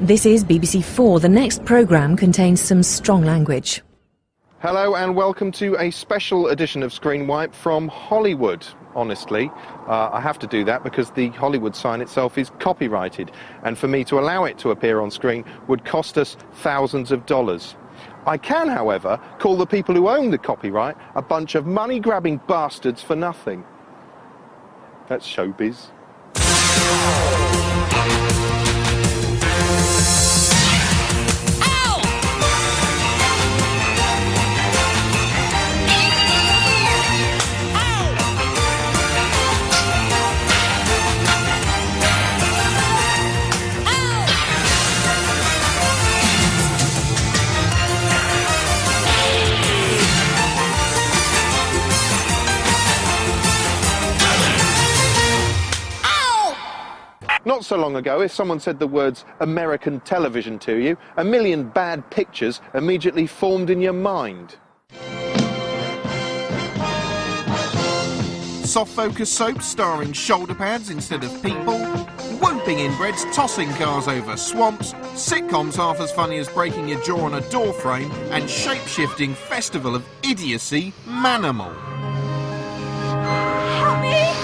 This is BBC4. The next programme contains some strong language. Hello and welcome to a special edition of Screenwipe from Hollywood. Honestly, I have to do that because the Hollywood sign itself is copyrighted, and for me to allow it to appear on screen would cost us thousands of dollars. I can, however, call the people who own the copyright a bunch of money-grabbing bastards for nothing. That's showbiz. Not so long ago, if someone said the words American television to you, a million bad pictures immediately formed in your mind. Soft focus soaps starring shoulder pads instead of people, whooping inbreds tossing cars over swamps, sitcoms half as funny as breaking your jaw on a door frame, and shape-shifting festival of idiocy, Manimal. Help me!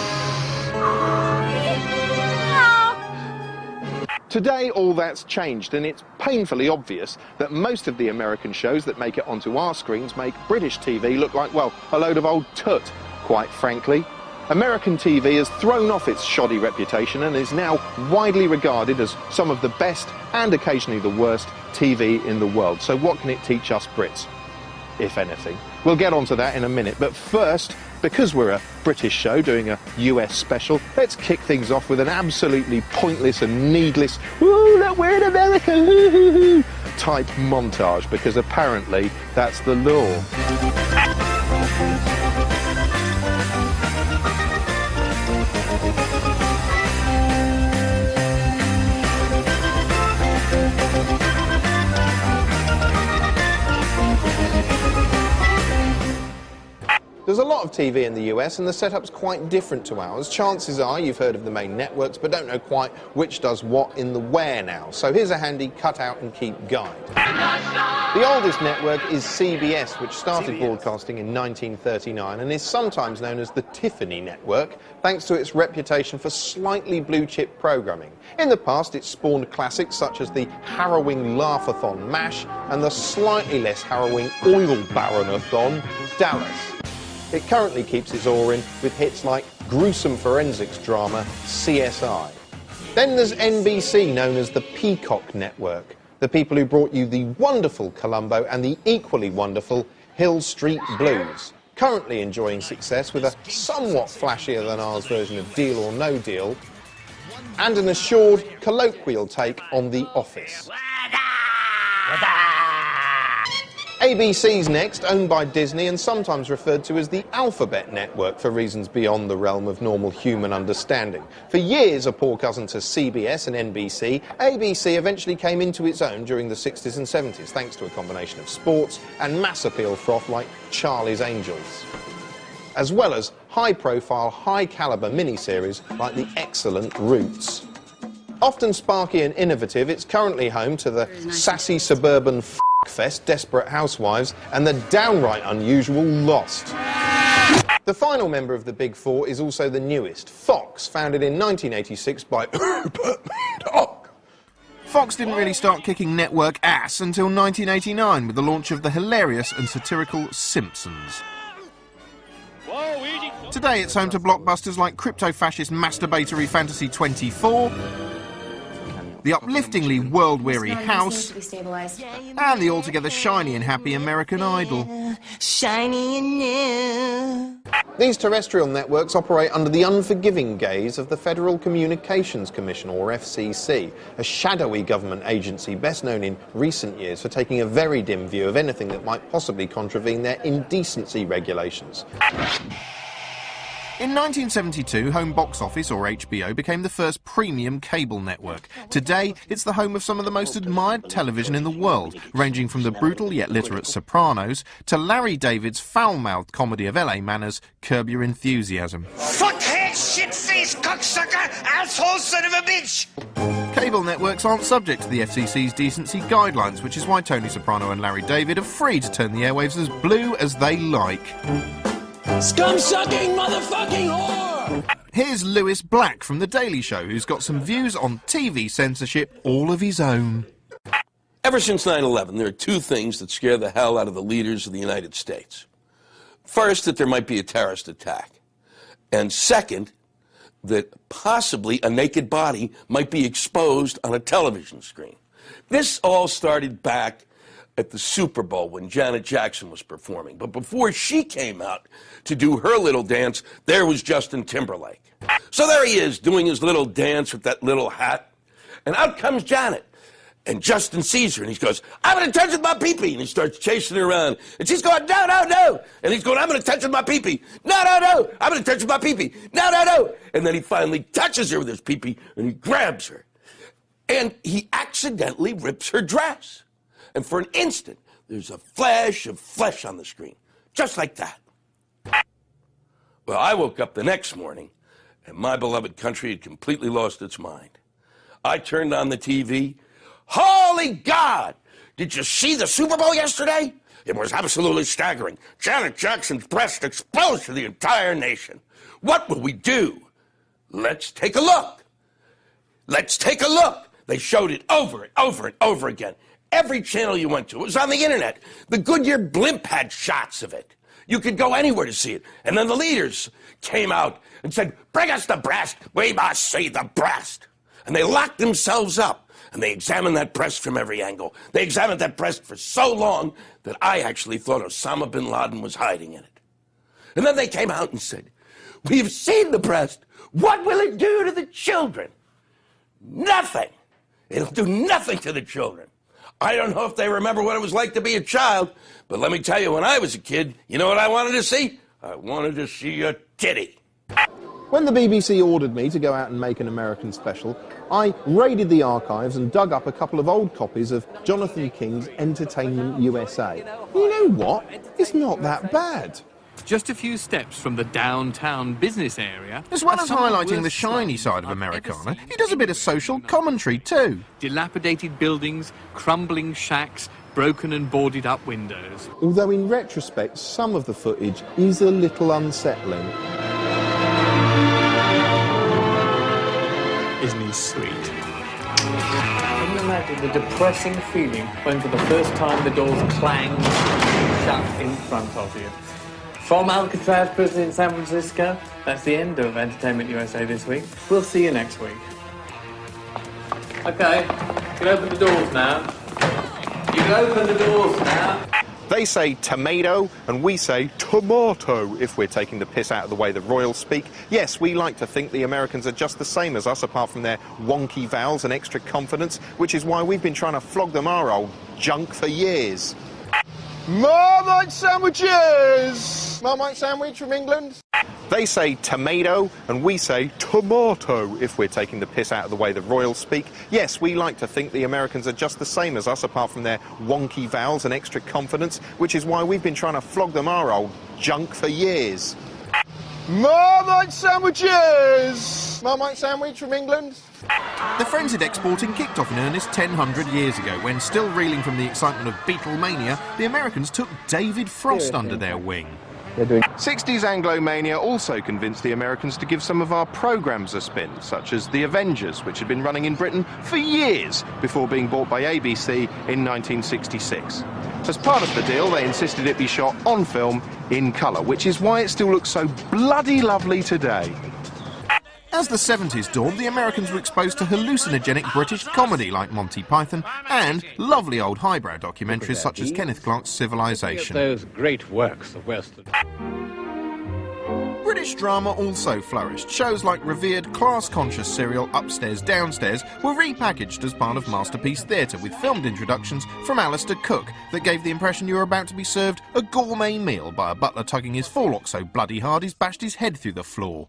Today, all that's changed, and it's painfully obvious that most of the American shows that make it onto our screens make British TV look like, well, a load of old tut, quite frankly. American TV has thrown off its shoddy reputation and is now widely regarded as some of the best and occasionally the worst TV in the world. So what can it teach us Brits, if anything? We'll get onto that in a minute, but first, because we're a British show doing a US special, let's kick things off with an absolutely pointless and needless "Woo, look, we're in America!" type montage, because apparently that's the law. There's a lot of TV in the US and the setup's quite different to ours. Chances are you've heard of the main networks but don't know quite which does what in the where now. So here's a handy cut out and keep guide. The oldest network is CBS, which started broadcasting in 1939 and is sometimes known as the Tiffany Network, thanks to its reputation for slightly blue-chip programming. In the past, it's spawned classics such as the harrowing Laugh-a-thon MASH and the slightly less harrowing Oil Baron-a-thon Dallas. It currently keeps its oar in with hits like gruesome forensics drama CSI. Then there's NBC, known as the Peacock Network, the people who brought you the wonderful Columbo and the equally wonderful Hill Street Blues, currently enjoying success with a somewhat flashier than ours version of Deal or No Deal, and an assured colloquial take on The Office. ABC's next, owned by Disney and sometimes referred to as the Alphabet Network for reasons beyond the realm of normal human understanding. For years a poor cousin to CBS and NBC, ABC eventually came into its own during the 60s and 70s thanks to a combination of sports and mass appeal froth like Charlie's Angels, as well as high-profile, high-caliber miniseries like the excellent Roots. Often sparky and innovative, it's currently home to the sassy suburban fest Desperate Housewives and the downright unusual Lost. The final member of the Big Four is also the newest, Fox, founded in 1986 by Fox didn't really start kicking network ass until 1989 with the launch of the hilarious and satirical Simpsons. Today it's home to blockbusters like crypto-fascist masturbatory Fantasy 24, the upliftingly world-weary House, and the altogether shiny and happy American Idol. Shiny and new. These terrestrial networks operate under the unforgiving gaze of the Federal Communications Commission, or FCC, a shadowy government agency best known in recent years for taking a very dim view of anything that might possibly contravene their indecency regulations. In 1972, Home Box Office, or HBO, became the first premium cable network. Today, it's the home of some of the most admired television in the world, ranging from the brutal yet literate Sopranos to Larry David's foul-mouthed comedy of LA manners, Curb Your Enthusiasm. Fuckhead, shit-faced, cocksucker, asshole son of a bitch! Cable networks aren't subject to the FCC's decency guidelines, which is why Tony Soprano and Larry David are free to turn the airwaves as blue as they like. Scum-sucking motherfucking whore! Here's Lewis Black from The Daily Show, who's got some views on TV censorship all of his own. Ever since 9/11, there are two things that scare the hell out of the leaders of the United States. First, that there might be a terrorist attack. And second, that possibly a naked body might be exposed on a television screen. This all started back at the Super Bowl when Janet Jackson was performing. But before she came out to do her little dance, there was Justin Timberlake. So there he is doing his little dance with that little hat. And out comes Janet. And Justin sees her and he goes, "I'm going to touch with my pee-pee." And he starts chasing her around. And she's going, "No, no, no." And he's going, "I'm going to touch with my pee-pee." "No, no, no. I'm going to touch with my pee-pee." "No, no, no." And then he finally touches her with his pee-pee and he grabs her. And he accidentally rips her dress. And for an instant, there's a flash of flesh on the screen. Just like that. Well, I woke up the next morning and my beloved country had completely lost its mind. I turned on the TV. Holy God! Did you see the Super Bowl yesterday? It was absolutely staggering. Janet Jackson's breast exposed to the entire nation. What will we do? Let's take a look. Let's take a look. They showed it over and over and over again. Every channel you went to, it was on the internet. The Goodyear blimp had shots of it. You could go anywhere to see it. And then the leaders came out and said, "Bring us the breast. We must see the breast." And they locked themselves up. And they examined that breast from every angle. They examined that breast for so long that I actually thought Osama bin Laden was hiding in it. And then they came out and said, "We've seen the breast. What will it do to the children?" Nothing. It'll do nothing to the children. I don't know if they remember what it was like to be a child, but let me tell you, when I was a kid, you know what I wanted to see? I wanted to see a titty. When the BBC ordered me to go out and make an American special, I raided the archives and dug up a couple of old copies of Jonathan King's Entertainment USA. You know what? It's not that bad. Just a few steps from the downtown business area. As well as highlighting the shiny side of Americana, he does a bit of social commentary too. Dilapidated buildings, crumbling shacks, broken and boarded up windows. Although in retrospect, some of the footage is a little unsettling. Isn't he sweet? Can you imagine the depressing feeling when for the first time the doors clanged shut in front of you? From Alcatraz prison in San Francisco, that's the end of Entertainment USA this week. We'll see you next week. Okay, you can open the doors now. You can open the doors now. They say tomato, and we say tomato if we're taking the piss out of the way the royals speak. Yes, we like to think the Americans are just the same as us, apart from their wonky vowels and extra confidence, which is why we've been trying to flog them our old junk for years. Marmite sandwiches! Marmite sandwich from England? They say tomato, and we say tomato if we're taking the piss out of the way the royals speak. Yes, we like to think the Americans are just the same as us, apart from their wonky vowels and extra confidence, which is why we've been trying to flog them our old junk for years. Marmite sandwiches! Marmite sandwich from England? The frenzied exporting kicked off in earnest 1,000 years ago, when, still reeling from the excitement of Beatlemania, the Americans took David Frost under their wing. 60s Anglomania also convinced the Americans to give some of our programmes a spin, such as The Avengers, which had been running in Britain for years before being bought by ABC in 1966. As part of the deal, they insisted it be shot on film in colour, which is why it still looks so bloody lovely today. As the 70s dawned, the Americans were exposed to hallucinogenic British comedy like Monty Python and lovely old highbrow documentaries such as Kenneth Clarke's Civilization. Those great works of Western. British drama also flourished. Shows like revered class-conscious serial Upstairs Downstairs were repackaged as part of masterpiece theatre, with filmed introductions from Alistair Cook that gave the impression you were about to be served a gourmet meal by a butler tugging his forelock so bloody hard he's bashed his head through the floor.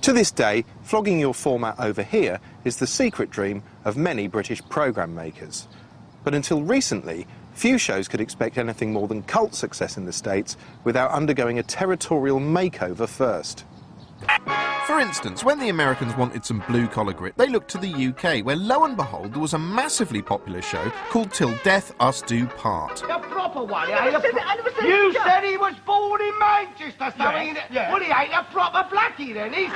To this day, flogging your format over here is the secret dream of many British programme makers. But until recently, few shows could expect anything more than cult success in the States without undergoing a territorial makeover first. For instance, when the Americans wanted some blue-collar grit, they looked to the UK, where lo and behold, there was a massively popular show called Till Death Us Do Part. A proper one, eh? You said he was born in Manchester, so well, he ain't a proper blackie then, is he?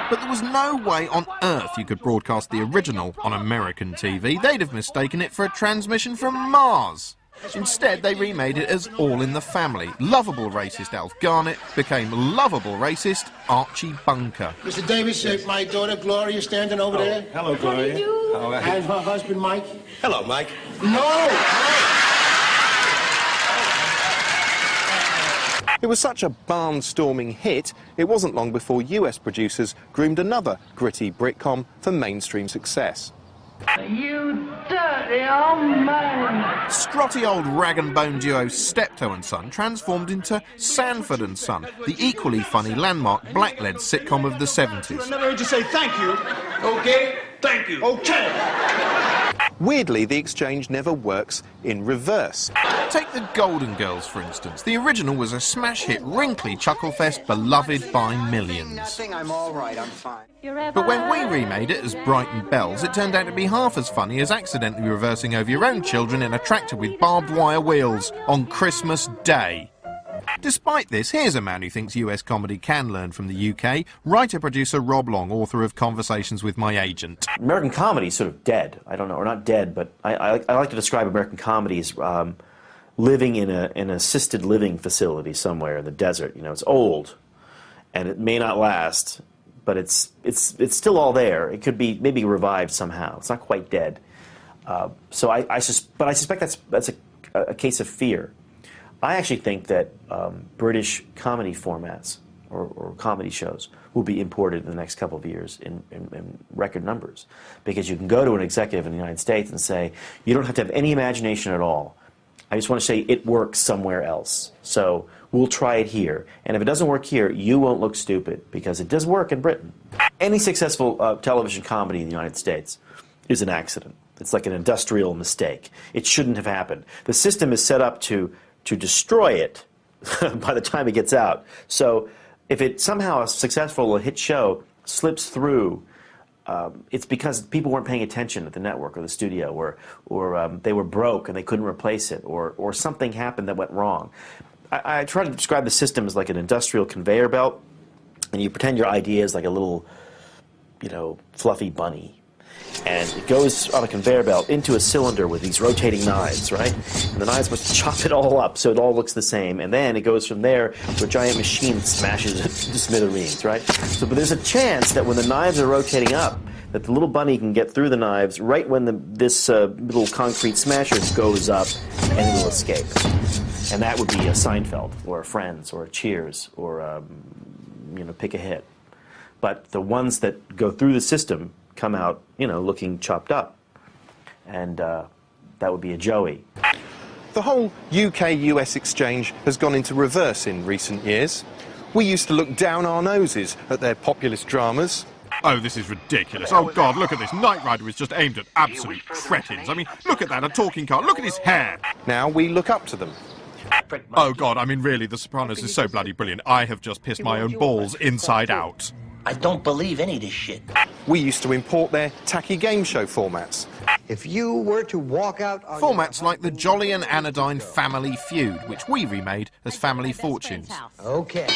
But there was no way on earth you could broadcast the original on American TV. They'd have mistaken it for a transmission from Mars. Instead, they remade it as All in the Family. Lovable racist Alf Garnett became lovable racist Archie Bunker. Mr. Davis, my daughter Gloria standing over there. Hello, Gloria. How are you? And her husband, Mike. Hello, Mike. No! It was such a barnstorming hit, it wasn't long before US producers groomed another gritty Britcom for mainstream success. You dirty old man. Strotty old rag-and-bone duo Steptoe and Son transformed into Sanford and Son, the equally funny landmark black-led sitcom of the 70s. I never heard you say thank you. Okay? Thank you. Okay. Weirdly, the exchange never works in reverse. Take the Golden Girls, for instance. The original was a smash hit, wrinkly chucklefest beloved by millions. Nothing, I'm all right, I'm fine. But when we remade it as Brighton Bells, it turned out to be half as funny as accidentally reversing over your own children in a tractor with barbed wire wheels on Christmas Day. Despite this, here's a man who thinks US comedy can learn from the UK, writer-producer Rob Long, author of Conversations with My Agent. American comedy is sort of dead. I don't know, or not dead, but I like to describe American comedy as living in an assisted living facility somewhere in the desert. You know, it's old, and it may not last, but it's still all there. It could be maybe revived somehow. It's not quite dead. So I suspect that's a case of fear. I actually think that British comedy formats or comedy shows will be imported in the next couple of years in record numbers, because you can go to an executive in the United States and say, you don't have to have any imagination at all. I just want to say it works somewhere else. So we'll try it here. And if it doesn't work here, you won't look stupid, because it does work in Britain. Any successful television comedy in the United States is an accident. It's like an industrial mistake. It shouldn't have happened. The system is set up to destroy it by the time it gets out. So if it somehow a successful hit show slips through, it's because people weren't paying attention at the network or the studio, or they were broke and they couldn't replace it, or something happened that went wrong. I try to describe the system as like an industrial conveyor belt, and you pretend your idea is like a little, fluffy bunny. And it goes on a conveyor belt into a cylinder with these rotating knives, right? And the knives must chop it all up so it all looks the same. And then it goes from there to a giant machine that smashes it to smithereens, right? But there's a chance that when the knives are rotating up, that the little bunny can get through the knives right when this little concrete smasher goes up, and it will escape. And that would be a Seinfeld, or a Friends, or a Cheers, or, Pick a Hit. But the ones that go through the system come out, looking chopped up. And that would be a Joey. The whole UK-US exchange has gone into reverse in recent years. We used to look down our noses at their populist dramas. Oh, this is ridiculous. Oh, God, look at this. Knight Rider is just aimed at absolute cretins. I mean, look at that, a talking car. Look at his hair. Now we look up to them. Oh, God, I mean, really, The Sopranos is so bloody brilliant. I have just pissed my own balls inside out. I don't believe any of this shit. We used to import their tacky game show formats. If you were to walk out... Formats like the Jolly and Anodyne Family Feud, which we remade as Family Fortunes. Okay.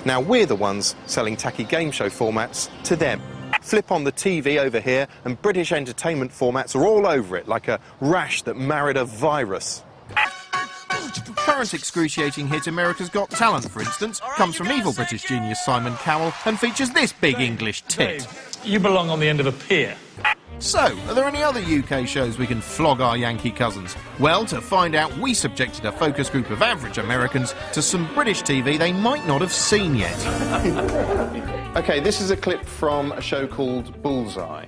Now we're the ones selling tacky game show formats to them. Flip on the TV over here and British entertainment formats are all over it, like a rash that married a virus. Current excruciating hit America's Got Talent, for instance, comes from evil British genius Simon Cowell and features this big English tit. You belong on the end of a pier. So, are there any other UK shows we can flog our Yankee cousins? Well, to find out, we subjected a focus group of average Americans to some British TV they might not have seen yet. OK, this is a clip from a show called Bullseye.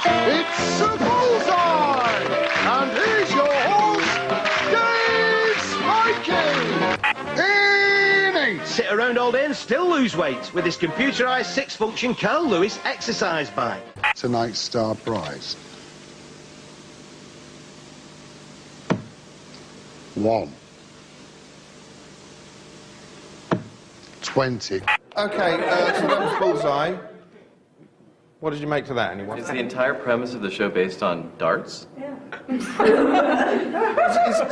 It's a bullseye! And here's your host, sit around all day and still lose weight with this computerised 6-function Carl Lewis exercise bike. Tonight's star prize. 1. 20. Okay, so that was Bullseye. What did you make to that, anyone? Is the entire premise of the show based on darts? Yeah. it's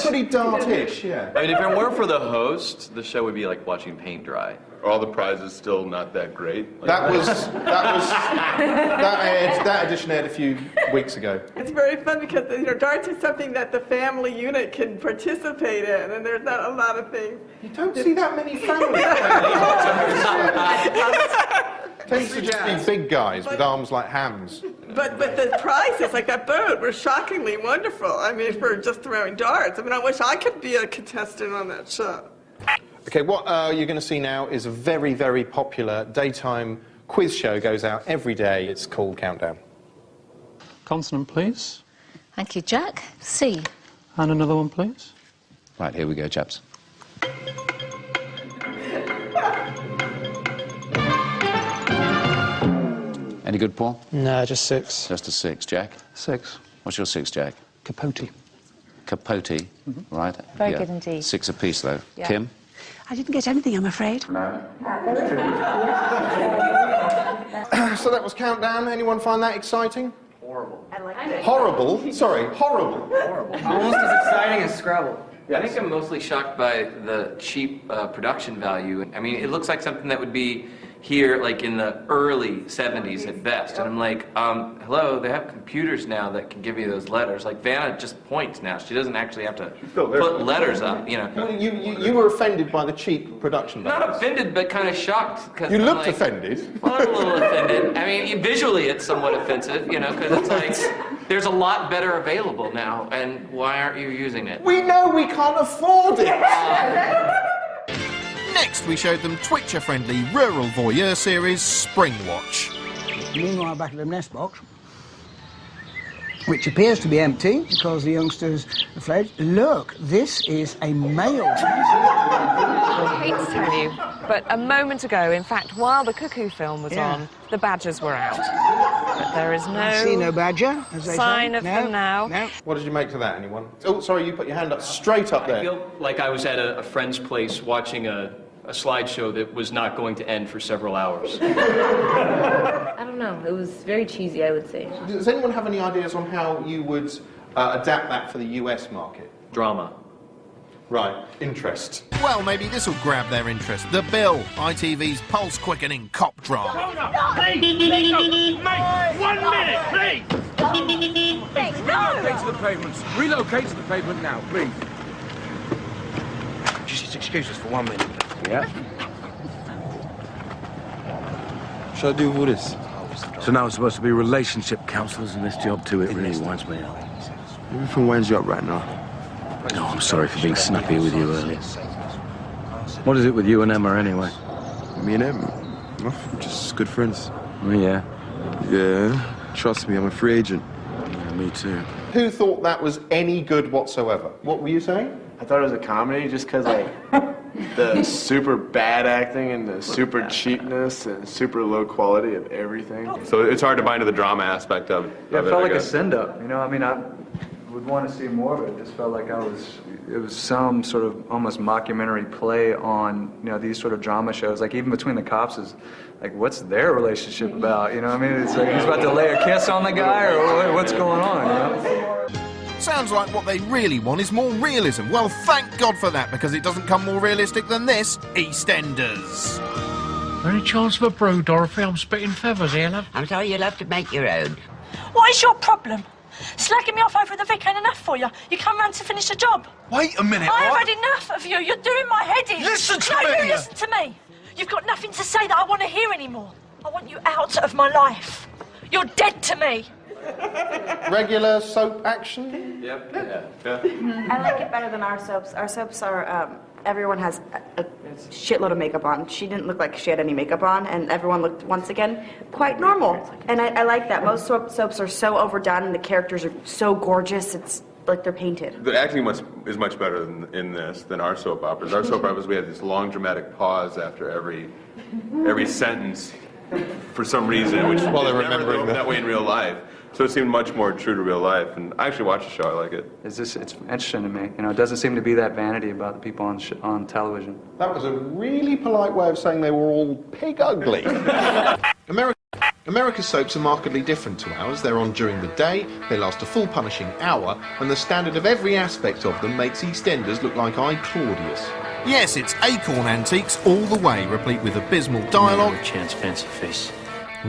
pretty dartish, yeah. I mean, if it weren't for the host, the show would be like watching paint dry. Are all the prizes still not that great? That edition aired a few weeks ago. It's very fun because, you know, darts is something that the family unit can participate in, and there's not a lot of things. You don't see that many families. Tends to just be big guys with arms like hams. But the prizes, like that boat, were shockingly wonderful. I mean, for just throwing darts. I mean, I wish I could be a contestant on that show. Okay, what you're going to see now is a very, very popular daytime quiz show. Goes out every day. It's called Countdown. Consonant, please. Thank you, Jack. C. And another one, please. Right, here we go, chaps. Any good, Paul? No, just 6. Just a 6. Jack? 6. What's your 6, Jack? Capote. Capote, right? Very good indeed. 6 apiece, though. Yeah. Kim? I didn't get anything, I'm afraid. No. So that was Countdown. Anyone find that exciting? Horrible. I like it. Horrible? Sorry, horrible. Horrible. Almost as exciting as Scrabble. I think I'm mostly shocked by the cheap production value. I mean, it looks like something that would be here like in the early 70s at best. And I'm like, hello, they have computers now that can give you those letters. Like Vanna just points now. She doesn't actually have to put letters up, you know. You were offended by the cheap production value. Not offended, but kind of shocked. You looked offended. Well, I'm a little offended. I mean, visually it's somewhat offensive, you know, because it's like, there's a lot better available now, and why aren't you using it? We know we can't afford it. Next, we showed them Twitcher-friendly rural voyeur series Springwatch. Meanwhile, back at the nest box, which appears to be empty because the youngsters have fled. Look, this is a male. I hate to tell you, but a moment ago, in fact, while the Cuckoo film was on, the badgers were out. But there is no... I see no badger, as they sign say. of them now. No. What did you make to that, anyone? Oh, sorry, you put your hand up straight up there. I feel like I was at a friend's place watching a slideshow that was not going to end for several hours. I don't know. It was very cheesy, I would say. Does anyone have any ideas on how you would adapt that for the US market? Drama. Right. Interest. Well, maybe this will grab their interest. The Bill, ITV's pulse-quickening cop drama. Mate, 1 minute, please! Relocate to the pavements. Relocate to the pavement now, please. Just excuse us for 1 minute. Yeah. Shall I do all this? So now we're supposed to be relationship counselors in this job too. It really winds me up. Everything winds you up right now. No, I'm sorry for being snappy with you earlier. What is it with you and Emma anyway? Me and Emma? Nothing, just good friends. Oh, yeah? Yeah. Trust me, I'm a free agent. Yeah, me too. Who thought that was any good whatsoever? What were you saying? I thought it was a comedy just because, like, the super bad acting and the super cheapness and super low quality of everything. So it's hard to buy into the drama aspect of it. Yeah, it felt like a guess. send-up, you know? I mean, I would want to see more of it. It just felt like it was some sort of almost mockumentary play on, you know, these sort of drama shows. Like, even Between the Cops is, like, what's their relationship about, you know? I mean, it's like he's about to lay a kiss on the guy, or what's going on, you know? Sounds like what they really want is more realism. Well, thank God for that, because it doesn't come more realistic than this, EastEnders. Any chance of a brew, Dorothy? I'm spitting feathers here, love. I'm sorry, you'll have to make your own. What is your problem? Slagging me off over the Vic ain't enough for you. You come round to finish the job. Wait a minute, I've what? had enough of you. You're doing my head in. Listen to no, me! No, you listen to me. You've got nothing to say that I want to hear anymore. I want you out of my life. You're dead to me. Regular soap action? Yep. Yeah. I like it better than our soaps. Our soaps are, everyone has a shitload of makeup on. She didn't look like she had any makeup on, and everyone looked, once again, quite normal. And I like that. Most soaps are so overdone, and the characters are so gorgeous, it's like they're painted. The acting is much better in this than our soap operas. Our soap operas, we had this long dramatic pause after every sentence for some reason, which While they're is never remembering that way in real life. So it seemed much more true to real life, and I actually watched the show. I like it. It's interesting to me. You know, it doesn't seem to be that vanity about the people on television. That was a really polite way of saying they were all pig ugly. America's soaps are markedly different to ours. They're on during the day, they last a full punishing hour, and the standard of every aspect of them makes EastEnders look like I, Claudius. Yes, it's Acorn antiques all the way, replete with abysmal dialogue, Chance fancy face.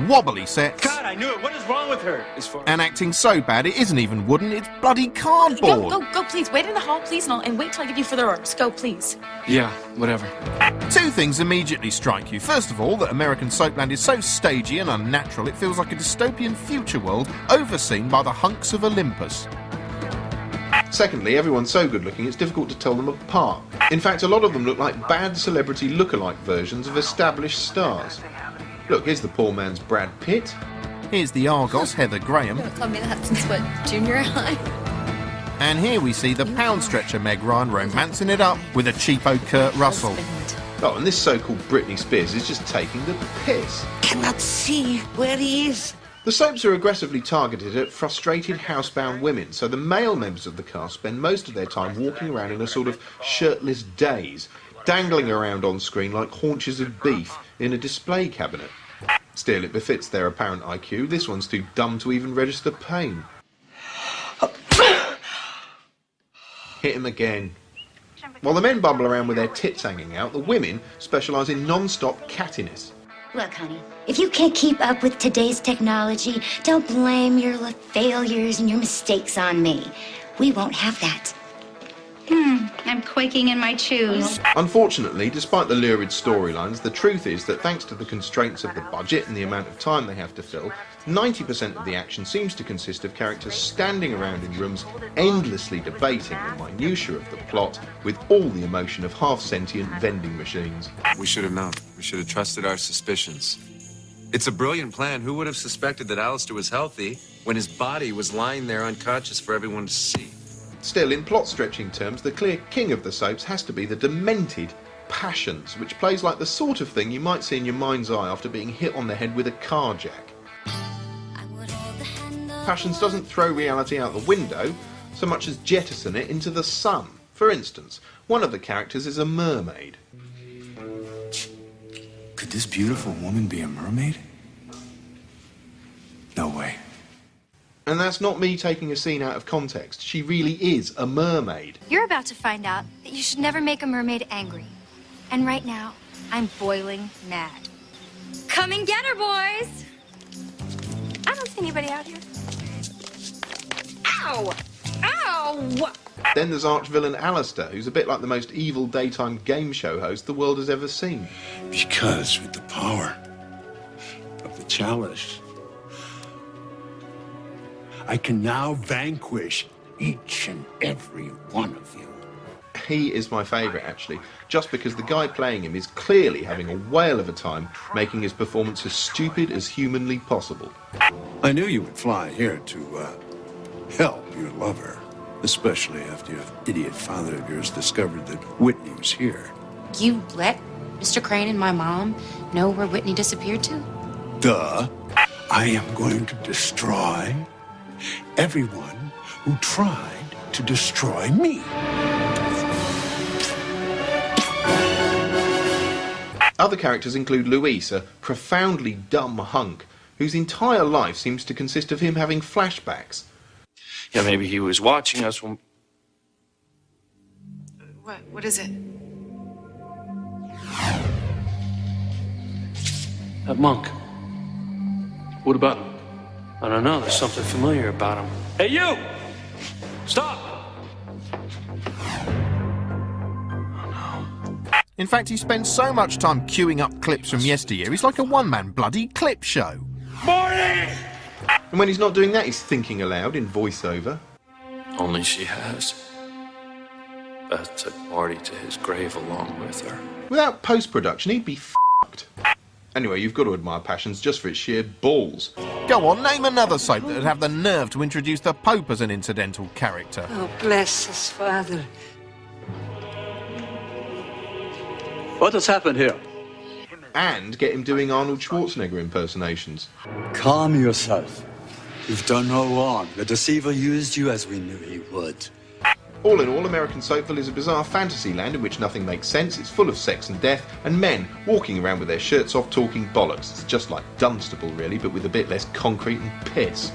wobbly sets, God, I knew it. What is wrong with her? and acting so bad it isn't even wooden, it's bloody cardboard. Go, please. Wait in the hall, please, and wait till I give you further orders. Go, please. Yeah, whatever. Two things immediately strike you. First of all, that American soapland is so stagey and unnatural it feels like a dystopian future world overseen by the hunks of Olympus. Secondly, everyone's so good looking it's difficult to tell them apart. In fact, a lot of them look like bad celebrity look-alike versions of established stars. Look, here's the poor man's Brad Pitt. Here's the Argos, Heather Graham. Told me that since what, junior high? And here we see the pound stretcher Meg Ryan romancing it up with a cheapo Kurt Russell. Oh, and this so-called Britney Spears is just taking the piss. Cannot see where he is. The soaps are aggressively targeted at frustrated housebound women, so the male members of the cast spend most of their time walking around in a sort of shirtless daze, dangling around on screen like haunches of beef in a display cabinet. Still, it befits their apparent IQ. This one's too dumb to even register pain. Hit him again. While the men bumble around with their tits hanging out, the women specialise in non-stop cattiness. Look, honey, if you can't keep up with today's technology, don't blame your failures and your mistakes on me. We won't have that. I'm quaking in my shoes. Unfortunately, despite the lurid storylines, the truth is that thanks to the constraints of the budget and the amount of time they have to fill, 90% of the action seems to consist of characters standing around in rooms endlessly debating the minutiae of the plot with all the emotion of half-sentient vending machines. We should have known. We should have trusted our suspicions. It's a brilliant plan. Who would have suspected that Alistair was healthy when his body was lying there unconscious for everyone to see? Still, in plot-stretching terms, the clear king of the soaps has to be the demented Passions, which plays like the sort of thing you might see in your mind's eye after being hit on the head with a car jack. Passions doesn't throw reality out the window so much as jettison it into the sun. For instance, one of the characters is a mermaid. Could this beautiful woman be a mermaid? No way. And that's not me taking a scene out of context. She really is a mermaid. You're about to find out that you should never make a mermaid angry. And right now, I'm boiling mad. Come and get her, boys! I don't see anybody out here. Ow! Ow! Then there's arch-villain Alistair, who's a bit like the most evil daytime game show host the world has ever seen. Because with the power of the chalice, I can now vanquish each and every one of you. He is my favourite, actually, just because the guy playing him is clearly having a whale of a time making his performance as stupid as humanly possible. I knew you would fly here to help your lover, especially after your idiot father of yours discovered that Whitney was here. You let Mr. Crane and my mom know where Whitney disappeared to? Duh. I am going to destroy everyone who tried to destroy me. Other characters include Luis, a profoundly dumb hunk whose entire life seems to consist of him having flashbacks. Yeah, maybe he was watching us when... What is it? That monk. What about him? I don't know, there's something familiar about him. Hey, you! Stop! In fact, he spends so much time queuing up clips from yesteryear, he's like a one-man bloody clip show. Morning! And when he's not doing that, he's thinking aloud in voiceover. Only she has. Beth took Marty to his grave along with her. Without post-production, he'd be f***ed. Anyway, you've got to admire Passions just for its sheer balls. Go on, name another soap that'd have the nerve to introduce the Pope as an incidental character. Oh, bless his father. What has happened here? And get him doing Arnold Schwarzenegger impersonations. Calm yourself. You've done no wrong. The deceiver used you as we knew he would. All in all, American Soapville is a bizarre fantasy land in which nothing makes sense. It's full of sex and death, and men walking around with their shirts off talking bollocks. It's just like Dunstable, really, but with a bit less concrete and piss.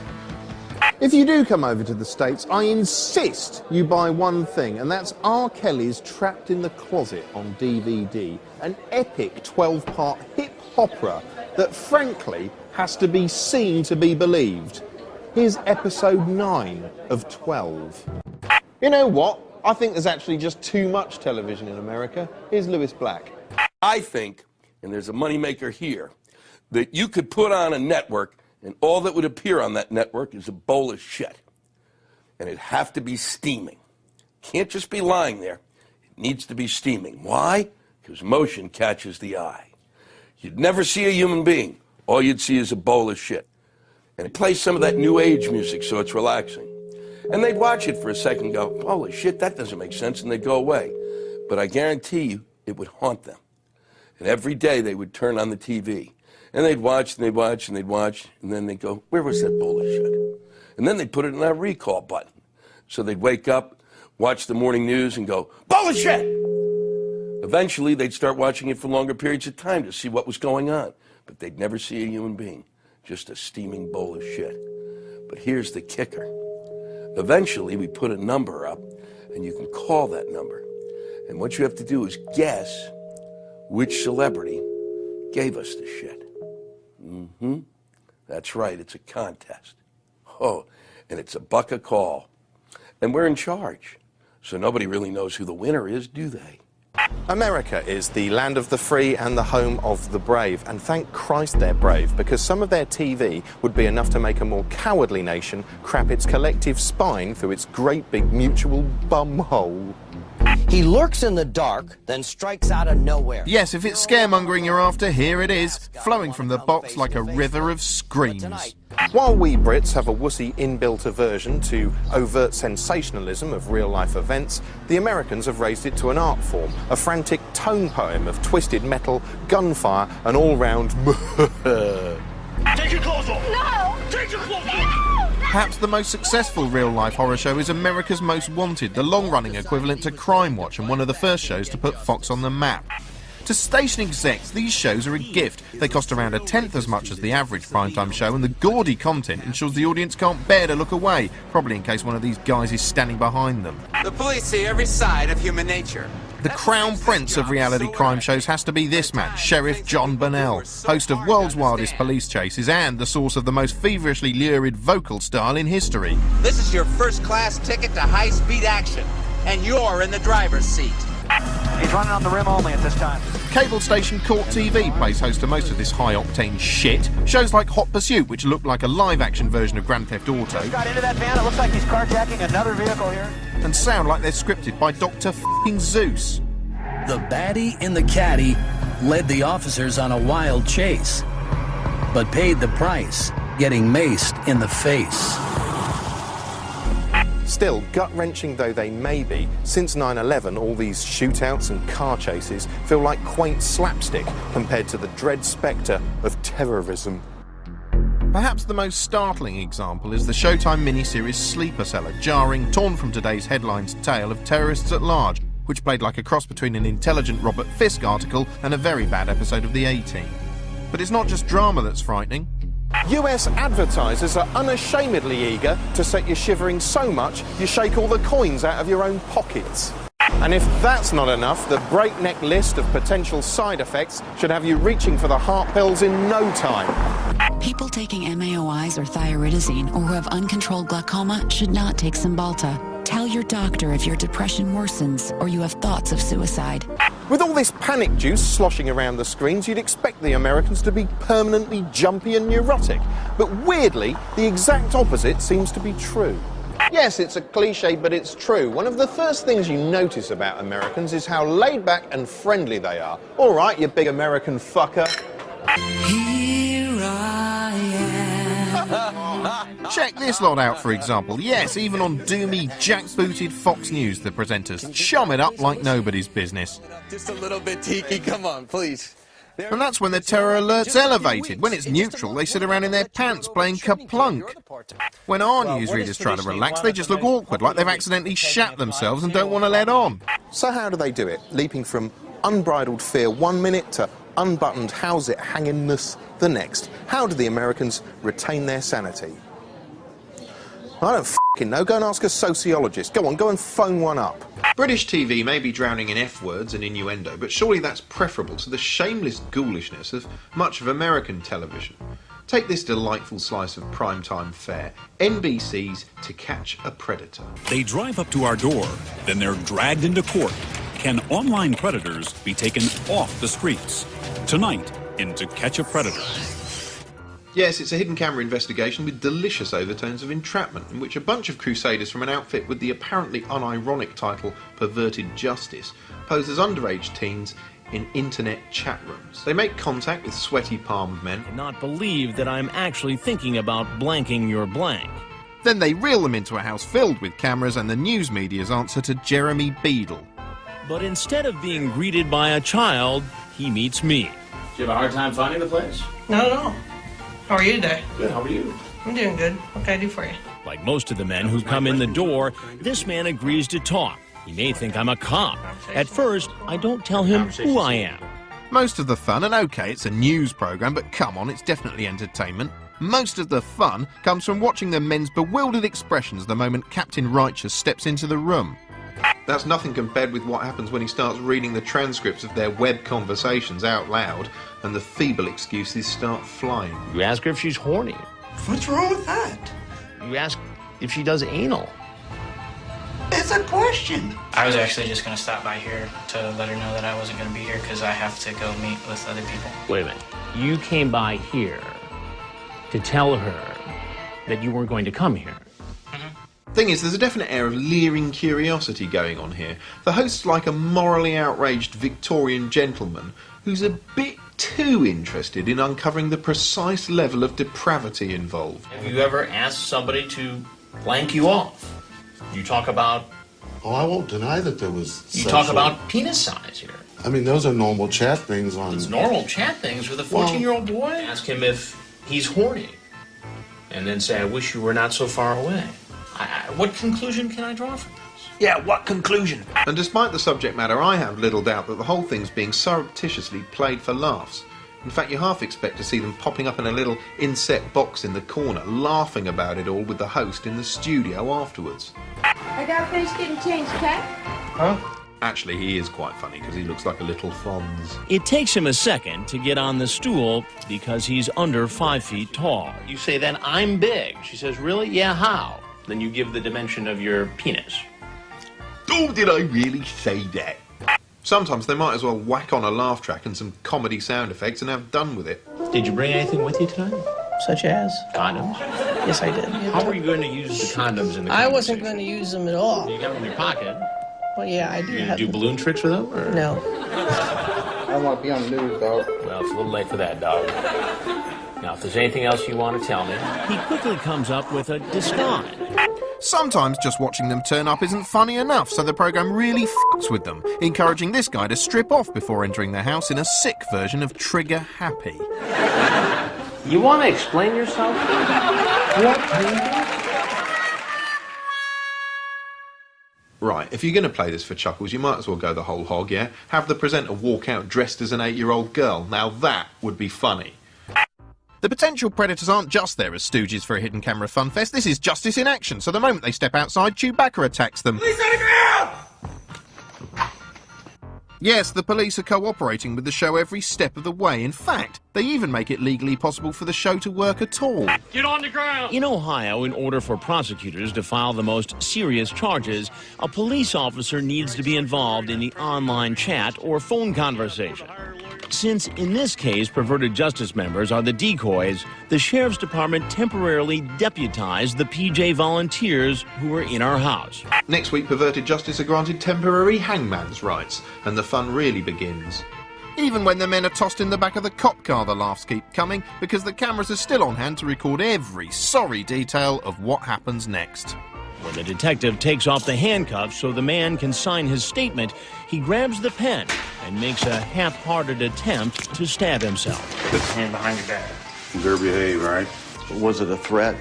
If you do come over to the States, I insist you buy one thing, and that's R. Kelly's Trapped in the Closet on DVD, an epic 12-part hip-hopera that, frankly, has to be seen to be believed. Here's episode 9 of 12. You know what? I think there's actually just too much television in America. Here's Lewis Black. I think, and there's a moneymaker here, that you could put on a network and all that would appear on that network is a bowl of shit. And it'd have to be steaming. Can't just be lying there. It needs to be steaming. Why? Because motion catches the eye. You'd never see a human being. All you'd see is a bowl of shit. And it plays some of that new age music so it's relaxing. And they'd watch it for a second and go, holy shit, that doesn't make sense, and they'd go away. But I guarantee you, it would haunt them. And every day they would turn on the TV. And they'd watch, and they'd watch, and they'd watch, and then they'd go, where was that bowl of shit? And then they'd put it in that recall button. So they'd wake up, watch the morning news, and go, bowl of shit! Eventually, they'd start watching it for longer periods of time to see what was going on. But they'd never see a human being, just a steaming bowl of shit. But here's the kicker. Eventually, we put a number up, and you can call that number. And what you have to do is guess which celebrity gave us the shit. That's right, it's a contest. Oh, and it's $1 a call. And we're in charge. So nobody really knows who the winner is, do they? America is the land of the free and the home of the brave, and thank Christ they're brave, because some of their TV would be enough to make a more cowardly nation crap its collective spine through its great big mutual bumhole. He lurks in the dark, then strikes out of nowhere. Yes, if it's scaremongering you're after, here it is, flowing from the box like a river of screams. While we Brits have a wussy inbuilt aversion to overt sensationalism of real-life events, the Americans have raised it to an art form, a frantic tone poem of twisted metal, gunfire, and all-round Take your clothes off! No! Take your clothes off! No! Perhaps the most successful real-life horror show is America's Most Wanted, the long-running equivalent to Crime Watch and one of the first shows to put Fox on the map. To station execs, these shows are a gift. They cost around 1/10 as much as the average primetime show, and the gaudy content ensures the audience can't bear to look away, probably in case one of these guys is standing behind them. The police see every side of human nature. The crown prince of reality crime shows has to be this man, Sheriff John Burnell, host of World's Wildest Police Chases and the source of the most feverishly lurid vocal style in history. This is your first-class ticket to high-speed action, and you're in the driver's seat. He's running on the rim only at this time. Cable station Court TV plays host to most of this high-octane shit. Shows like Hot Pursuit, which look like a live-action version of Grand Theft Auto. He got into that van. It looks like he's carjacking another vehicle here. And sound like they're scripted by Dr. F***ing Zeus. The baddie in the caddy led the officers on a wild chase, but paid the price, getting maced in the face. Still, gut-wrenching though they may be, since 9/11 all these shootouts and car chases feel like quaint slapstick compared to the dread spectre of terrorism. Perhaps the most startling example is the Showtime miniseries Sleeper Cell, a jarring, torn from today's headlines tale of terrorists at large, which played like a cross between an intelligent Robert Fisk article and a very bad episode of The A-Team. But it's not just drama that's frightening. US advertisers are unashamedly eager to set you shivering so much you shake all the coins out of your own pockets. And if that's not enough, the breakneck list of potential side effects should have you reaching for the heart pills in no time. People taking MAOIs or thiouridazine or who have uncontrolled glaucoma should not take Cymbalta. Tell your doctor if your depression worsens or you have thoughts of suicide. With all this panic juice sloshing around the screens, you'd expect the Americans to be permanently jumpy and neurotic. But weirdly, the exact opposite seems to be true. Yes, it's a cliche, but it's true. One of the first things you notice about Americans is how laid back and friendly they are. All right, you big American fucker. Here I am. Check this lot out, for example. Yes, even on doomy, jackbooted Fox News, the presenters chum it up like nobody's business. Just a little bit, Tiki. Come on, please. And that's when the terror alert's elevated. When it's neutral, they sit around in their pants playing Kaplunk. When our newsreaders try to relax, they just look awkward, like they've accidentally shat themselves and don't want to let on. So how do they do it? Leaping from unbridled fear 1 minute to unbuttoned how's-it-hangingness the next. How do the Americans retain their sanity? I don't f***ing know. Go and ask a sociologist. Go on, go and phone one up. British TV may be drowning in F-words and innuendo, but surely that's preferable to the shameless ghoulishness of much of American television. Take this delightful slice of primetime fare, NBC's To Catch a Predator. They drive up to our door, then they're dragged into court. Can online predators be taken off the streets? Tonight, in To Catch a Predator. Yes, it's a hidden camera investigation with delicious overtones of entrapment, in which a bunch of crusaders from an outfit with the apparently unironic title Perverted Justice pose as underage teens in internet chat rooms. They make contact with sweaty palmed men. Not believe that I'm actually thinking about blanking your blank. Then they reel them into a house filled with cameras and the news media's answer to Jeremy Beadle. But instead of being greeted by a child, he meets me. Did you have a hard time finding the place? Not at all. How are you today? Good, how are you? I'm doing good. What can I do for you? Like most of the men who come in the door, this man agrees to talk. He may think I'm a cop. At first, I don't tell him who I am. Most of the fun, and okay, it's a news programme, but come on, it's definitely entertainment. Most of the fun comes from watching the men's bewildered expressions the moment Captain Righteous steps into the room. That's nothing compared with what happens when he starts reading the transcripts of their web conversations out loud and the feeble excuses start flying. You ask her if she's horny. What's wrong with that? You ask if she does anal. It's a question. I was actually just going to stop by here to let her know that I wasn't going to be here because I have to go meet with other people. Wait a minute. You came by here to tell her that you weren't going to come here. Thing is, there's a definite air of leering curiosity going on here. The host's like a morally outraged Victorian gentleman who's a bit too interested in uncovering the precise level of depravity involved. Have you ever asked somebody to blank you off? You talk about... Oh, I won't deny that there was You sexual... talk about penis size here. I mean, those are normal chat things on... It's normal chat things with a 14-year-old boy. Ask him if he's horny. And then say, I wish you were not so far away. What conclusion can I draw from this? Yeah, what conclusion? And despite the subject matter, I have little doubt that the whole thing's being surreptitiously played for laughs. In fact, you half expect to see them popping up in a little inset box in the corner, laughing about it all with the host in the studio afterwards. I gotta finish getting changed, okay? Huh? Actually, he is quite funny because he looks like a little Fonz. It takes him a second to get on the stool because he's under 5 feet tall. You say, then I'm big. She says, really? Yeah, how? Then you give the dimension of your penis. Oh, did I really say that? Sometimes they might as well whack on a laugh track and some comedy sound effects and have done with it. Did you bring anything with you tonight? Such as? Condoms? Yes, I did. How are you going to use the condoms in the I wasn't going to use them at all. You got them in your pocket. Well, yeah, I do. You do balloon tricks with them? Or? No. I don't want to be on the news, dog. Well, it's a little late for that, dog. Now, if there's anything else you want to tell me... He quickly comes up with a disguise. Sometimes just watching them turn up isn't funny enough, so the programme really f***s with them, encouraging this guy to strip off before entering their house in a sick version of Trigger Happy. You want to explain yourself? What? Right, if you're going to play this for chuckles, you might as well go the whole hog, yeah? Have the presenter walk out dressed as an 8-year-old girl. Now that would be funny. The potential predators aren't just there as stooges for a hidden camera fun fest. This is justice in action, so the moment they step outside, Chewbacca attacks them. Police on the ground! Yes, the police are cooperating with the show every step of the way. In fact, they even make it legally possible for the show to work at all. Get on the ground! In Ohio, in order for prosecutors to file the most serious charges, a police officer needs to be involved in the online chat or phone conversation. Since, in this case, perverted justice members are the decoys, the Sheriff's Department temporarily deputized the PJ volunteers who were in our house. Next week, perverted justice are granted temporary hangman's rights, and the fun really begins. Even when the men are tossed in the back of the cop car, the laughs keep coming, because the cameras are still on hand to record every sorry detail of what happens next. When the detective takes off the handcuffs so the man can sign his statement, he grabs the pen and makes a half-hearted attempt to stab himself. Put your hand behind your back. You better behave, right? Was it a threat?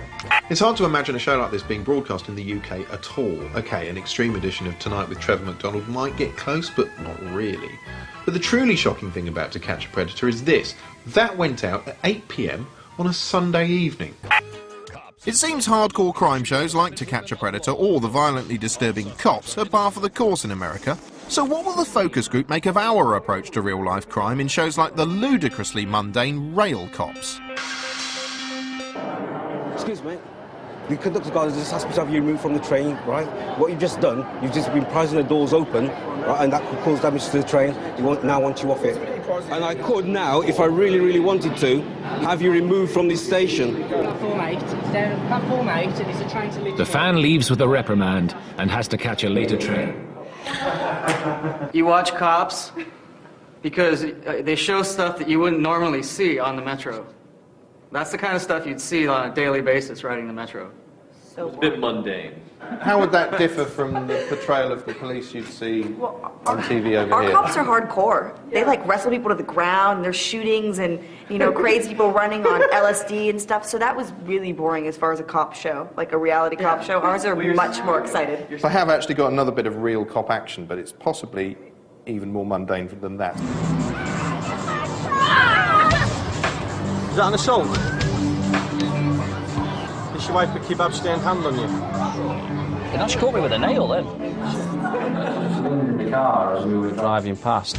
It's hard to imagine a show like this being broadcast in the UK at all. OK, an extreme edition of Tonight with Trevor McDonald might get close, but not really. But the truly shocking thing about To Catch a Predator is this. That went out at 8 p.m. on a Sunday evening. It seems hardcore crime shows like To Catch a Predator or the violently disturbing Cops are par for the course in America. So what will the focus group make of our approach to real-life crime in shows like the ludicrously mundane Rail Cops? Excuse me. The conductor guard has just asked me to have you removed from the train, right? What you've just done, you've just been prizing the doors open, right, and that could cause damage to the train. Now want you off it. And I could now, if I really, really wanted to, have you removed from this station. Platform 8. It's down at platform 8 and it's a train to Limeys. The fan leaves with a reprimand and has to catch a later train. You watch Cops because they show stuff that you wouldn't normally see on the Metro. That's the kind of stuff you'd see on a daily basis riding the Metro. So it's a bit mundane. How would that differ from the portrayal of the police you'd see on TV over Our here? cops are hardcore. They like wrestle people to the ground, and there's shootings and, you know, crazy people running on LSD and stuff. So that was really boring as far as a cop show, like a reality cop show. Ours are much more excited. I have actually got another bit of real cop action, but it's possibly even more mundane than that. Is that an assault? Did your wife put kebab stained hand on you? You know, she caught me with a nail then. In the car as we were driving past.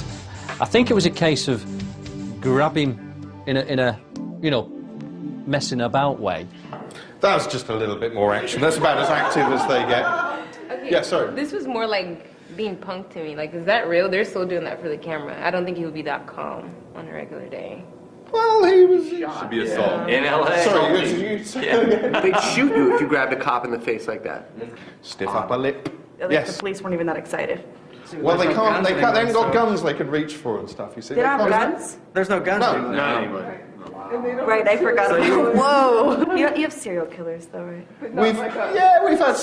I think it was a case of grabbing in a you know, messing about way. That was just a little bit more action. That's about as active as they get. Okay, yeah, sorry. This was more like being punked to me. Like, is that real? They're still doing that for the camera. I don't think he would be that calm on a regular day. Well, he was... Should be assault. In LA. Sorry, They'd shoot you if you grabbed a cop in the face like that. Stiff upper lip. The police weren't even that Well, they can't. They haven't got guns they could reach for and stuff. You see. They don't have guns? There's no guns. No. Right, I forgot. Whoa! You have serial killers, though, right? We've had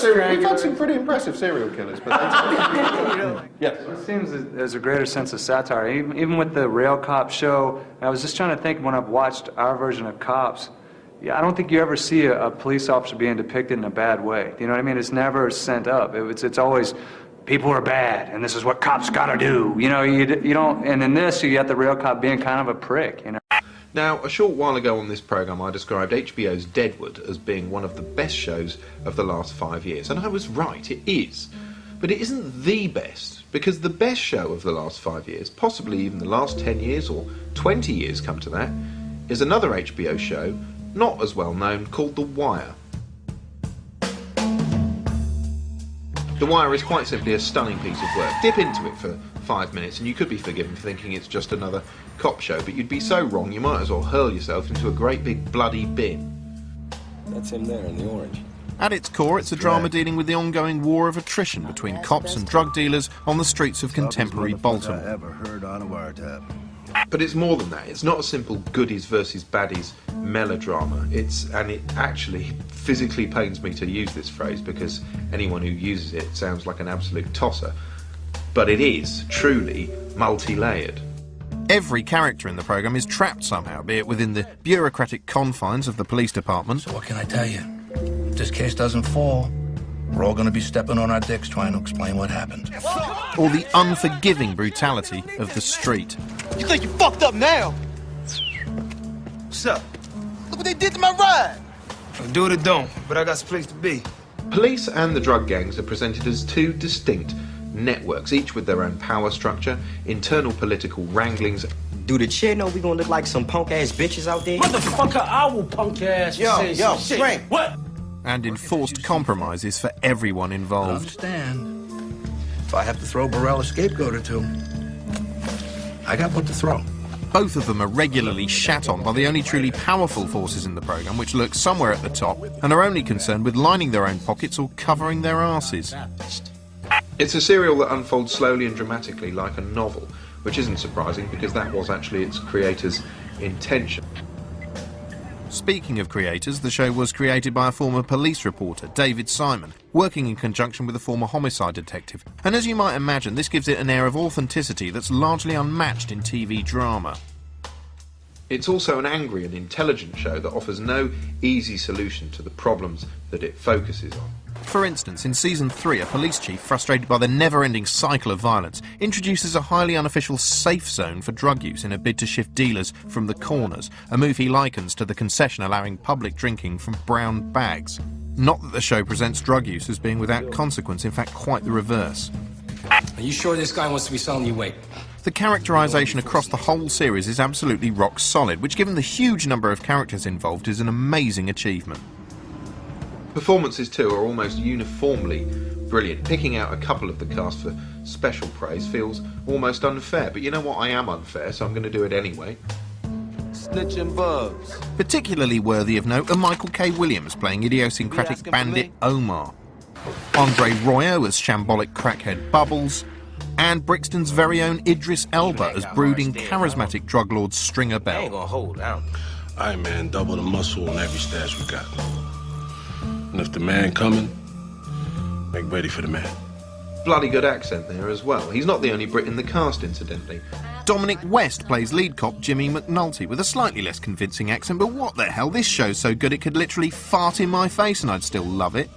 some pretty impressive serial killers, but yes. It seems there's a greater sense of satire, even with the Rail Cop show. I was just trying to think when I've watched our version of Cops. Yeah, I don't think you ever see a police officer being depicted in a bad way. You know what I mean? It's never sent up. It's always people are bad, and this is what cops gotta do. You know, you don't. And in this, you get the Rail Cop being kind of a prick. You know. Now, a short while ago on this programme, I described HBO's Deadwood as being one of the best shows of the last 5 years, and I was right, it is. But it isn't the best, because the best show of the last 5 years, possibly even the last 10 years or 20 years come to that, is another HBO show, not as well known, called The Wire. The Wire is quite simply a stunning piece of work. Dip into it for 5 minutes and you could be forgiven for thinking it's just another cop show, but you'd be so wrong you might as well hurl yourself into a great big bloody bin. That's him there in the orange. At its core, it's a drama dealing with the ongoing war of attrition between cops and drug dealers on the streets of contemporary Baltimore. Ever heard on a wiretap. But it's more than that. It's not a simple goodies versus baddies melodrama. And it actually physically pains me to use this phrase because anyone who uses it sounds like an absolute tosser. But it is truly multi-layered. Every character in the programme is trapped somehow, be it within the bureaucratic confines of the police department. So what can I tell you? If this case doesn't fall, we're all going to be stepping on our dicks trying to explain what happened. Or the unforgiving brutality of the street. You think you fucked up now? What's up? Look what they did to my ride. I'll do it or don't, but I got some place to be. Police and the drug gangs are presented as two distinct networks, each with their own power structure, internal political wranglings. Do the chair know we gonna look like some punk-ass bitches out there? Motherfucker, I will punk your ass. Yo, Frank. What? And enforced compromises for everyone I involved. understand. If I have to throw Burrell a scapegoat or two, I got what to throw. Both of them are regularly shat on by the only truly powerful forces in the programme, which lurk somewhere at the top and are only concerned with lining their own pockets or covering their arses. It's a serial that unfolds slowly and dramatically like a novel, which isn't surprising because that was actually its creator's intention. Speaking of creators, the show was created by a former police reporter, David Simon, working in conjunction with a former homicide detective. And as you might imagine, this gives it an air of authenticity that's largely unmatched in TV drama. It's also an angry and intelligent show that offers no easy solution to the problems that it focuses on. For instance, in Season 3, a police chief, frustrated by the never-ending cycle of violence, introduces a highly unofficial safe zone for drug use in a bid to shift dealers from the corners, a move he likens to the concession allowing public drinking from brown bags. Not that the show presents drug use as being without consequence, in fact quite the reverse. Are you sure this guy wants to be selling you weight? The characterisation across the whole series is absolutely rock solid, which given the huge number of characters involved is an amazing achievement. Performances too are almost uniformly brilliant. Picking out a couple of the cast for special praise feels almost unfair, but you know what, I am unfair, so I'm going to do it anyway. Snitching bugs. Particularly worthy of note are Michael K. Williams playing idiosyncratic bandit Omar, Andre Royo as shambolic crackhead Bubbles, and Brixton's very own Idris Elba as brooding, charismatic drug lord Stringer Bell. I ain't gonna hold out. All right, man, double the muscle on every stash we got. And if the man coming, make ready for the man. Bloody good accent there as well. He's not the only Brit in the cast, incidentally. Dominic West plays lead cop Jimmy McNulty with a slightly less convincing accent, but what the hell, this show's so good it could literally fart in my face and I'd still love it.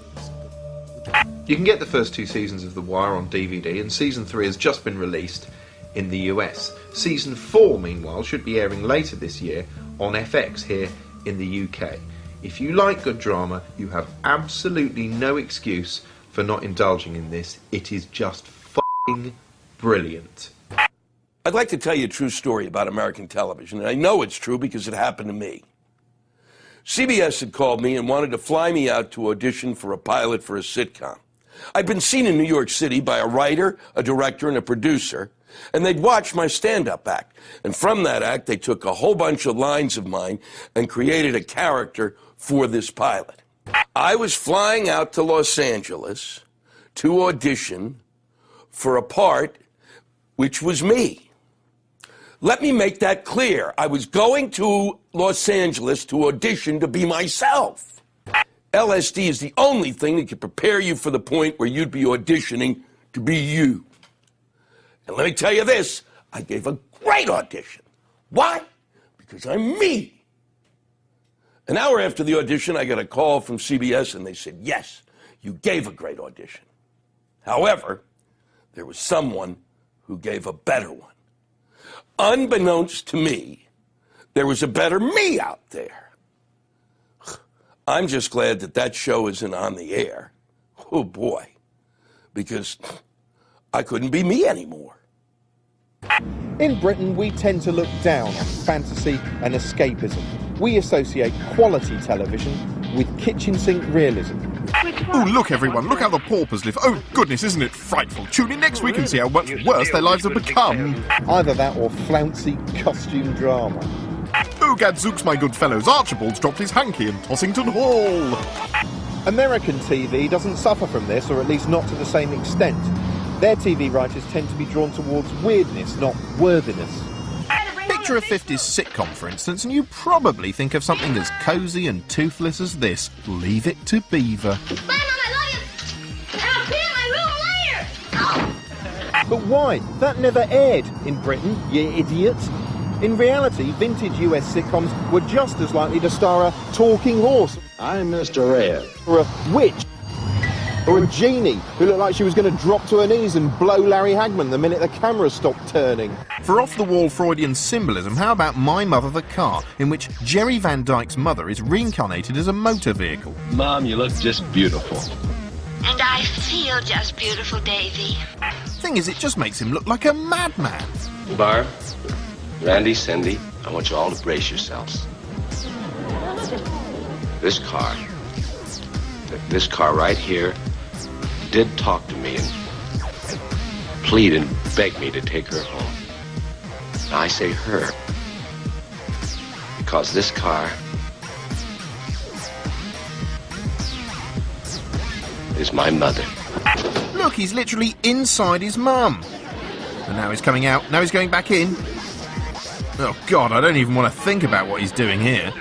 You can get the first 2 seasons of The Wire on DVD, and Season 3 has just been released in the US. Season 4, meanwhile, should be airing later this year on FX here in the UK. If you like good drama, you have absolutely no excuse for not indulging in this. It is just f***ing brilliant. I'd like to tell you a true story about American television, and I know it's true because it happened to me. CBS had called me and wanted to fly me out to audition for a pilot for a sitcom. I'd been seen in New York City by a writer, a director, and a producer, and they'd watched my stand-up act. And from that act, they took a whole bunch of lines of mine and created a character for this pilot. I was flying out to Los Angeles to audition for a part which was me. Let me make that clear. I was going to Los Angeles to audition to be myself. LSD is the only thing that can prepare you for the point where you'd be auditioning to be you. And let me tell you this, I gave a great audition. Why? Because I'm me. An hour after the audition, I got a call from CBS and they said, yes, you gave a great audition. However, there was someone who gave a better one. Unbeknownst to me, there was a better me out there. I'm just glad that that show isn't on the air. Oh, boy. Because I couldn't be me anymore. In Britain, we tend to look down on fantasy and escapism. We associate quality television with kitchen sink realism. Oh, look, everyone, look how the paupers live. Oh, goodness, isn't it frightful? Tune in next week and see how much worse their lives have become. Either that or flouncy costume drama. Oh, gadzooks, my good fellows, Archibald's dropped his hanky in Tossington Hall. American TV doesn't suffer from this, or at least not to the same extent. Their TV writers tend to be drawn towards weirdness, not worthiness. Picture a 50s sitcom, for instance, and you probably think of something as cosy and toothless as this. Leave It to Beaver. Bye, Mom, I love you! And I'll be in my room later! But why? That never aired in Britain, you idiot. In reality, vintage US sitcoms were just as likely to star a talking horse. I'm Mr. Red. Or a witch. Or a genie who looked like she was going to drop to her knees and blow Larry Hagman the minute the camera stopped turning. For off-the-wall Freudian symbolism, how about My Mother the Car, in which Jerry Van Dyke's mother is reincarnated as a motor vehicle? Mom, you look just beautiful. And I feel just beautiful, Davy. Thing is, it just makes him look like a madman. Barb, Randy, Cindy, I want you all to brace yourselves. This car right here did talk to me and plead and beg me to take her home. Now I say her because this car is my mother. Look, he's literally inside his mum. And now he's coming out, now he's going back in. Oh God, I don't even want to think about what he's doing here.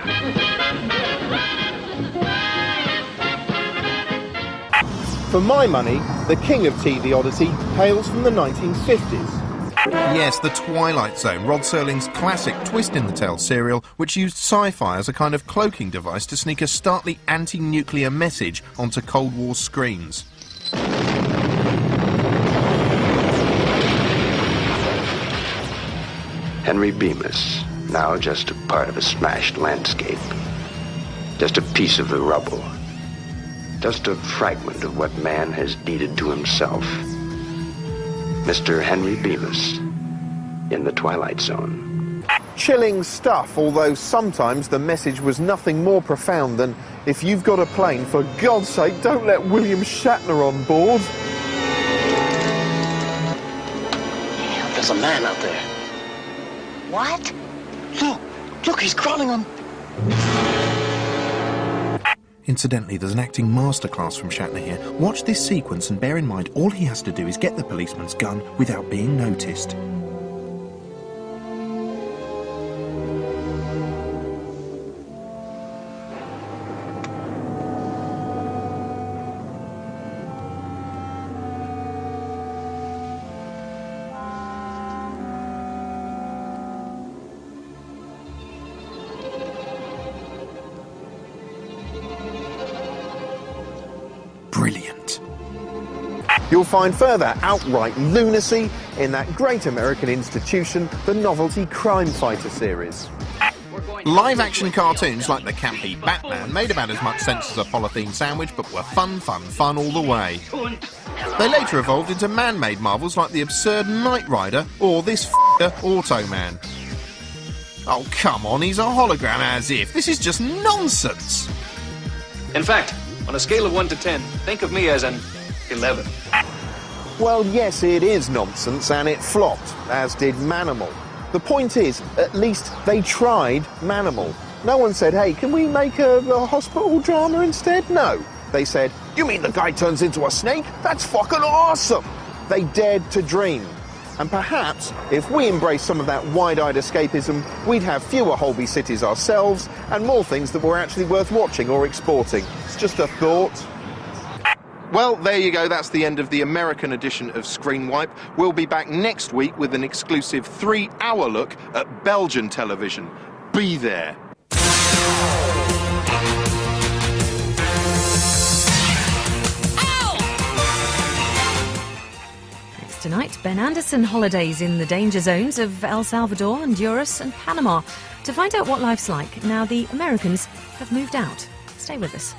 For my money, the king of TV oddity hails from the 1950s. Yes, The Twilight Zone, Rod Serling's classic Twist in the Tail serial, which used sci-fi as a kind of cloaking device to sneak a starkly anti-nuclear message onto Cold War screens. Henry Bemis, now just a part of a smashed landscape. Just a piece of the rubble. Just a fragment of what man has deeded to himself. Mr. Henry Bemis in The Twilight Zone. Chilling stuff, although sometimes the message was nothing more profound than, if you've got a plane, for God's sake, don't let William Shatner on board. Damn, there's a man out there. What? Look, he's crawling on... Incidentally, there's an acting masterclass from Shatner here. Watch this sequence and bear in mind all he has to do is get the policeman's gun without being noticed. Brilliant. You'll find further outright lunacy in that great American institution, the Novelty Crime Fighter series. Live-action cartoons like the campy Batman made about as much sense as a polythene sandwich, but were fun all the way. They later evolved into man-made marvels like the absurd Knight Rider or this Automan. Oh, come on, he's a hologram as if. This is just nonsense. In fact, on a scale of 1 to 10, think of me as an 11. Well, yes, it is nonsense, and it flopped, as did Manimal. The point is, at least they tried Manimal. No one said, hey, can we make a hospital drama instead? No. They said, you mean the guy turns into a snake? That's fucking awesome! They dared to dream. And perhaps, if we embrace some of that wide-eyed escapism, we'd have fewer Holby cities ourselves, and more things that were actually worth watching or exporting. It's just a thought. Well, there you go, that's the end of the American edition of Screenwipe. We'll be back next week with an exclusive 3-hour look at Belgian television. Be there. Tonight, Ben Anderson holidays in the danger zones of El Salvador, Honduras and Panama to find out what life's like now the Americans have moved out. Stay with us.